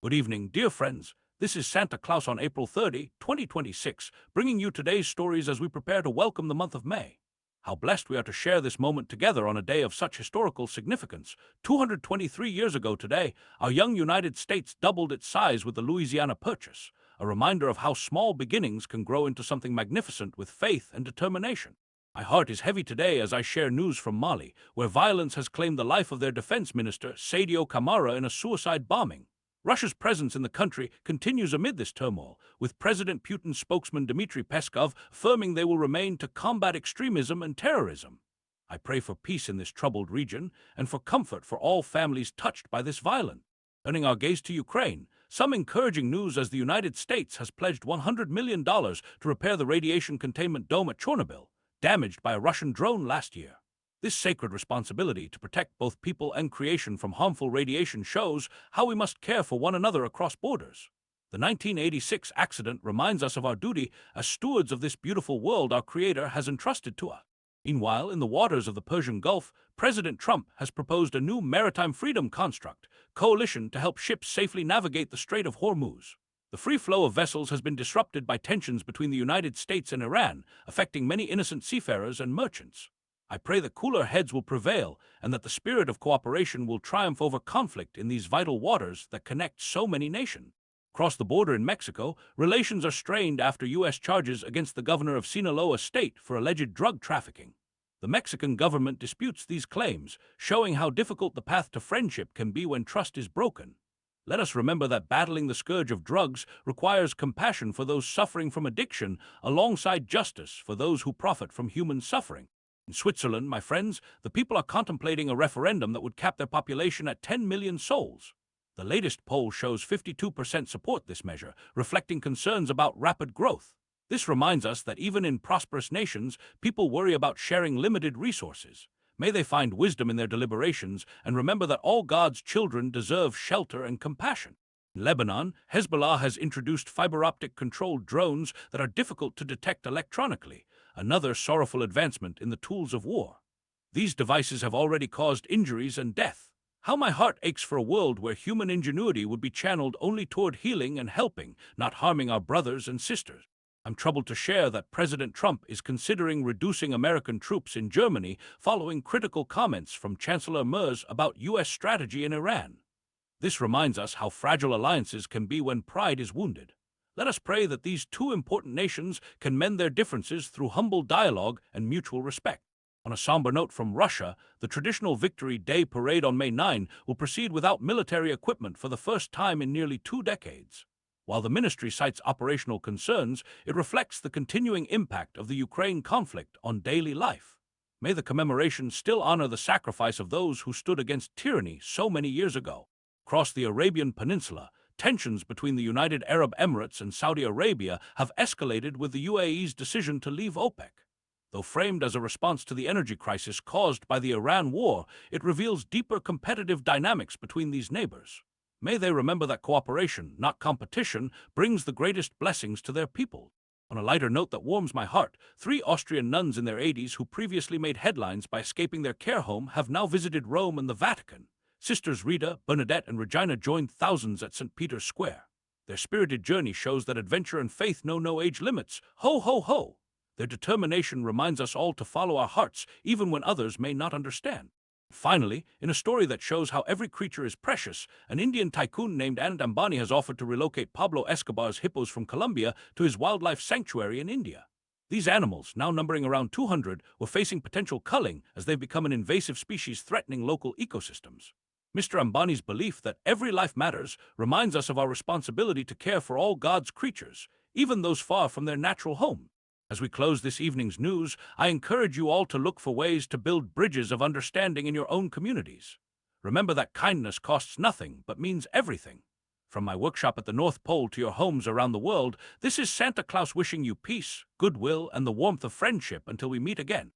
Good evening, dear friends. This is Santa Claus on April 30, 2026, bringing you today's stories as we prepare to welcome the month of May. How blessed we are to share this moment together on a day of such historical significance. 223 years ago today, our young United States doubled its size with the Louisiana Purchase, a reminder of how small beginnings can grow into something magnificent with faith and determination. My heart is heavy today as I share news from Mali, where violence has claimed the life of their defense minister, Sadio Camara, in a suicide bombing. Russia's presence in the country continues amid this turmoil, with President Putin's spokesman Dmitry Peskov affirming they will remain to combat extremism and terrorism. I pray for peace in this troubled region and for comfort for all families touched by this violence. Turning our gaze to Ukraine, some encouraging news as the United States has pledged $100 million to repair the radiation containment dome at Chornobyl, damaged by a Russian drone last year. This sacred responsibility to protect both people and creation from harmful radiation shows how we must care for one another across borders. The 1986 accident reminds us of our duty as stewards of this beautiful world our Creator has entrusted to us. Meanwhile, in the waters of the Persian Gulf, President Trump has proposed a new Maritime Freedom Construct coalition to help ships safely navigate the Strait of Hormuz. The free flow of vessels has been disrupted by tensions between the United States and Iran, affecting many innocent seafarers and merchants. I pray that cooler heads will prevail and that the spirit of cooperation will triumph over conflict in these vital waters that connect so many nations. Across the border in Mexico, relations are strained after U.S. charges against the governor of Sinaloa state for alleged drug trafficking. The Mexican government disputes these claims, showing how difficult the path to friendship can be when trust is broken. Let us remember that battling the scourge of drugs requires compassion for those suffering from addiction alongside justice for those who profit from human suffering. In Switzerland, my friends, the people are contemplating a referendum that would cap their population at 10 million souls. The latest poll shows 52% support this measure, reflecting concerns about rapid growth. This reminds us that even in prosperous nations, people worry about sharing limited resources. May they find wisdom in their deliberations and remember that all God's children deserve shelter and compassion. In Lebanon, Hezbollah has introduced fiber-optic-controlled drones that are difficult to detect electronically, another sorrowful advancement in the tools of war. These devices have already caused injuries and death. How my heart aches for a world where human ingenuity would be channeled only toward healing and helping, not harming our brothers and sisters. I'm troubled to share that President Trump is considering reducing American troops in Germany following critical comments from Chancellor Merz about U.S. strategy in Iran. This reminds us how fragile alliances can be when pride is wounded. Let us pray that these two important nations can mend their differences through humble dialogue and mutual respect. On a somber note from Russia, the traditional Victory Day parade on May 9 will proceed without military equipment for the first time in nearly 2 decades. While the ministry cites operational concerns, it reflects the continuing impact of the Ukraine conflict on daily life. May the commemoration still honor the sacrifice of those who stood against tyranny so many years ago. Across the Arabian Peninsula, tensions between the United Arab Emirates and Saudi Arabia have escalated with the UAE's decision to leave OPEC. Though framed as a response to the energy crisis caused by the Iran war, it reveals deeper competitive dynamics between these neighbors. May they remember that cooperation, not competition, brings the greatest blessings to their people. On a lighter note that warms my heart, 3 Austrian nuns in their 80s who previously made headlines by escaping their care home have now visited Rome and the Vatican. Sisters Rita, Bernadette, and Regina joined thousands at St. Peter's Square. Their spirited journey shows that adventure and faith know no age limits. Ho, ho, ho! Their determination reminds us all to follow our hearts, even when others may not understand. Finally, in a story that shows how every creature is precious, an Indian tycoon named Anand Ambani has offered to relocate Pablo Escobar's hippos from Colombia to his wildlife sanctuary in India. These animals, now numbering around 200, were facing potential culling as they've become an invasive species threatening local ecosystems. Mr. Ambani's belief that every life matters reminds us of our responsibility to care for all God's creatures, even those far from their natural home. As we close this evening's news, I encourage you all to look for ways to build bridges of understanding in your own communities. Remember that kindness costs nothing but means everything. From my workshop at the North Pole to your homes around the world, this is Santa Claus wishing you peace, goodwill, and the warmth of friendship until we meet again.